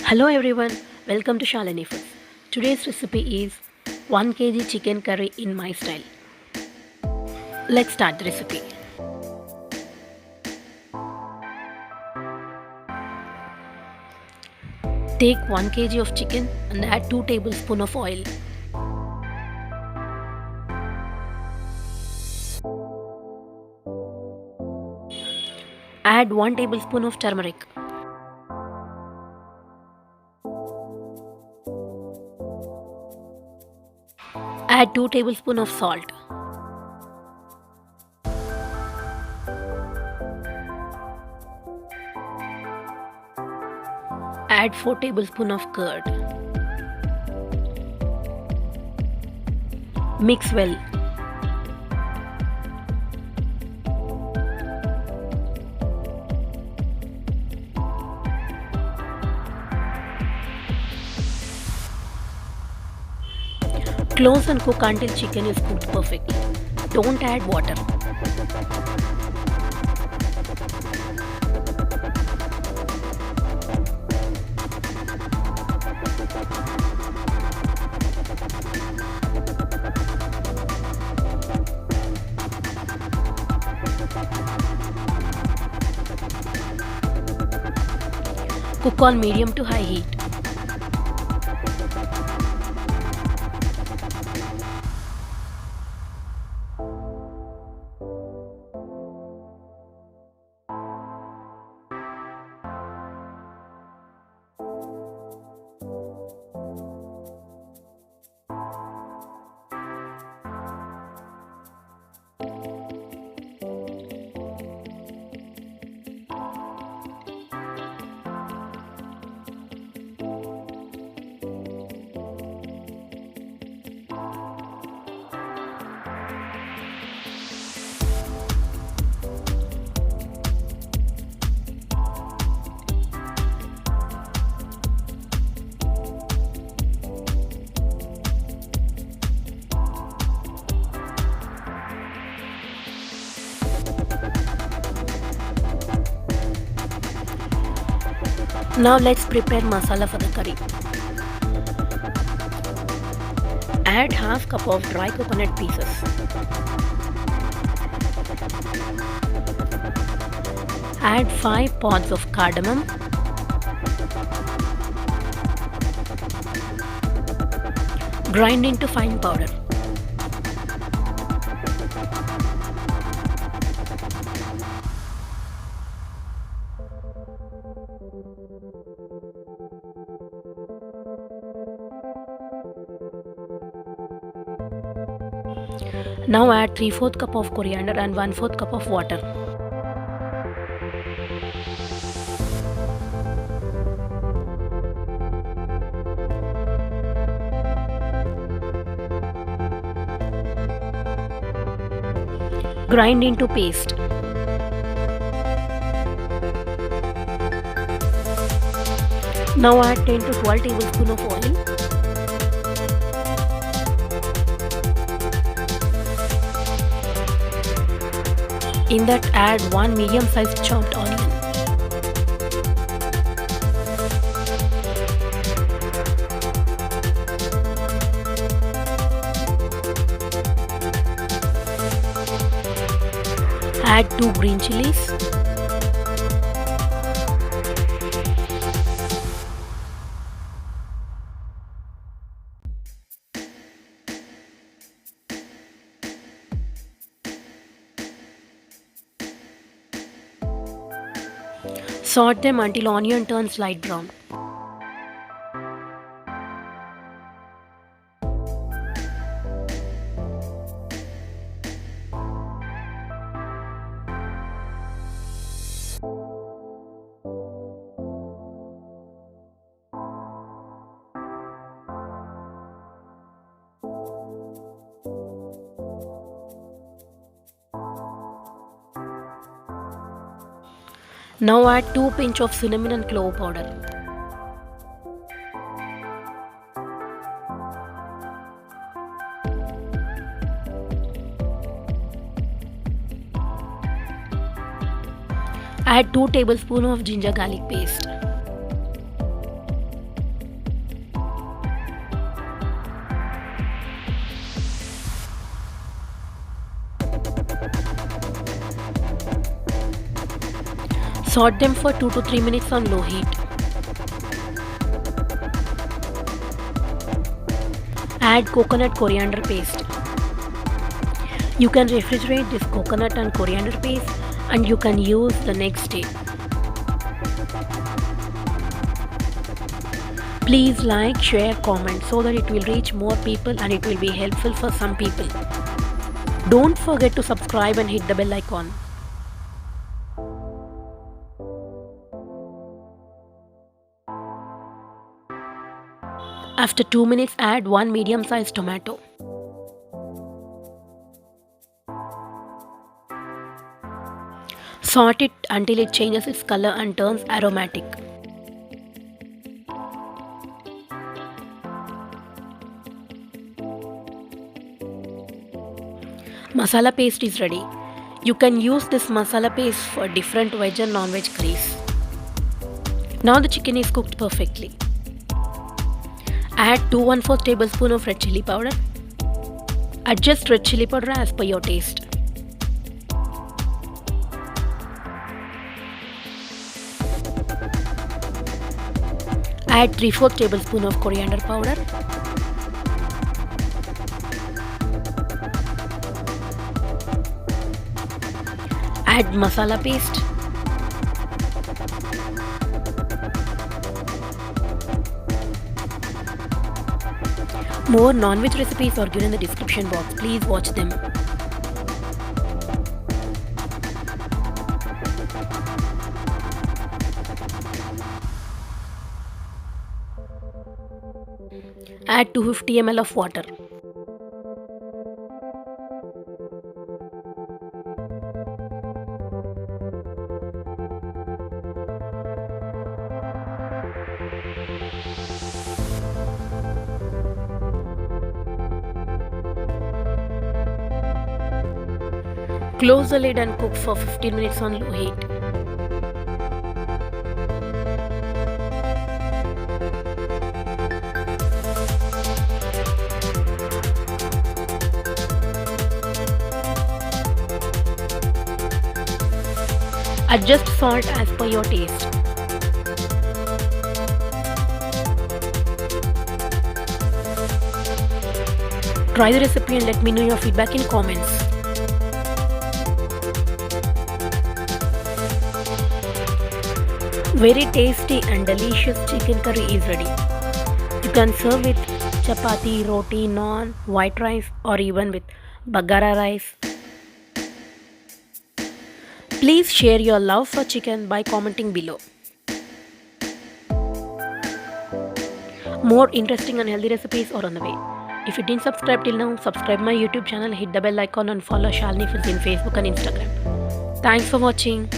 Hello everyone, welcome to Shalini Foods. Today's recipe is 1 kg chicken curry in my style. Let's start the recipe. Take 1 kg of chicken and add 2 tablespoons of oil. Add 1 tablespoon of turmeric. Add 2 tablespoons of salt. Add 4 tablespoons of curd. Mix well. Close and cook until chicken is cooked perfectly. Don't add water. Cook on medium to high heat. Now let's prepare masala for the curry. Add half cup of dry coconut pieces. Add 5 pods of cardamom. Grind into fine powder. Now add 3/4 cup of coriander and 1/4 cup of water. Grind into paste. Now add 10 to 12 tablespoons of oil. In that add 1 medium-sized chopped onion. Add 2 green chilies. Saute them until onion turns light brown. Now add 2 pinch of cinnamon and clove powder. Add 2 tablespoons of ginger garlic paste. Saute them for 2 to 3 minutes on low heat. Add coconut coriander paste. You can refrigerate this coconut and coriander paste and you can use the next day. Please like, share, comment so that it will reach more people and it will be helpful for some people. Don't forget to subscribe and hit the bell icon. After 2 minutes, add 1 medium-sized tomato. Saute it until it changes its color and turns aromatic. Masala paste is ready. You can use this masala paste for different veg and non-veg curries. Now the chicken is cooked perfectly. Add 2 1/4 tablespoons of red chili powder. Adjust red chili powder as per your taste. Add 3/4 tablespoons of coriander powder. Add masala paste. More non-veg recipes are given in the description box. Please watch them. Add 250 ml of water. Close the lid and cook for 15 minutes on low heat. Adjust salt as per your taste. Try the recipe and let me know your feedback in comments. Very tasty and delicious chicken curry is ready. You can serve with chapati, roti, naan, white rice or even with bagara rice. Please share your love for chicken by commenting below. More interesting and healthy recipes are on the way. If you didn't subscribe till now, subscribe my YouTube channel, hit the bell icon and follow Shalini Foods in Facebook and Instagram. Thanks for watching.